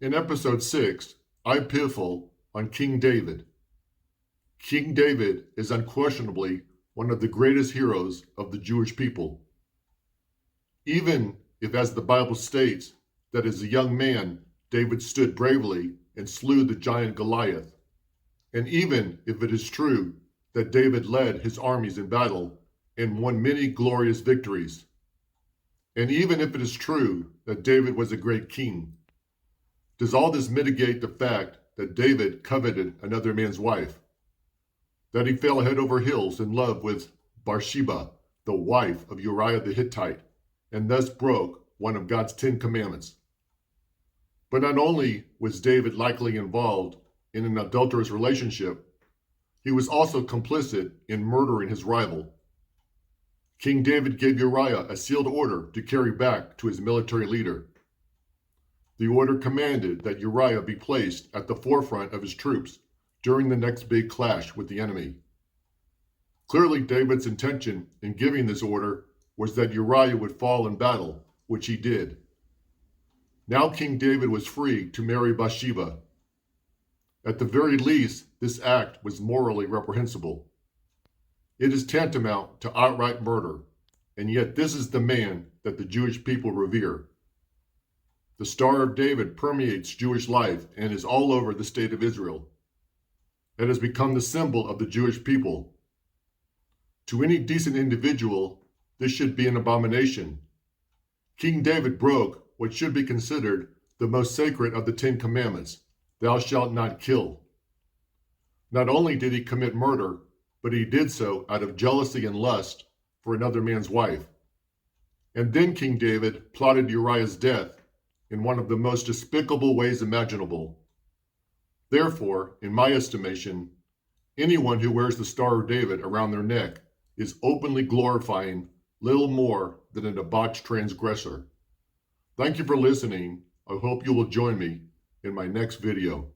In episode 6, iPiffle on King David. King David is unquestionably one of the greatest heroes of the Jewish people. Even if, as the Bible states, that as a young man David stood bravely and slew the giant Goliath, and even if it is true that David led his armies in battle and won many glorious victories, and even if it is true that David was a great king, does all this mitigate the fact that David coveted another man's wife? That he fell head over heels in love with Bathsheba, the wife of Uriah the Hittite, and thus broke one of God's 10 commandments? But not only was David likely involved in an adulterous relationship, he was also complicit in murdering his rival. King David gave Uriah a sealed order to carry back to his military leader. The order commanded that Uriah be placed at the forefront of his troops during the next big clash with the enemy. Clearly, David's intention in giving this order was that Uriah would fall in battle, which he did. Now King David was free to marry Bathsheba. At the very least, this act was morally reprehensible. It is tantamount to outright murder, and yet this is the man that the Jewish people revere. The Star of David permeates Jewish life and is all over the state of Israel. It has become the symbol of the Jewish people. To any decent individual, this should be an abomination. King David broke what should be considered the most sacred of the 10 commandments, thou shalt not kill. Not only did he commit murder, but he did so out of jealousy and lust for another man's wife. And then King David plotted Uriah's death in one of the most despicable ways imaginable. Therefore, in my estimation, anyone who wears the Star of David around their neck is openly glorifying little more than a debauched transgressor. Thank you for listening. I hope you will join me in my next video.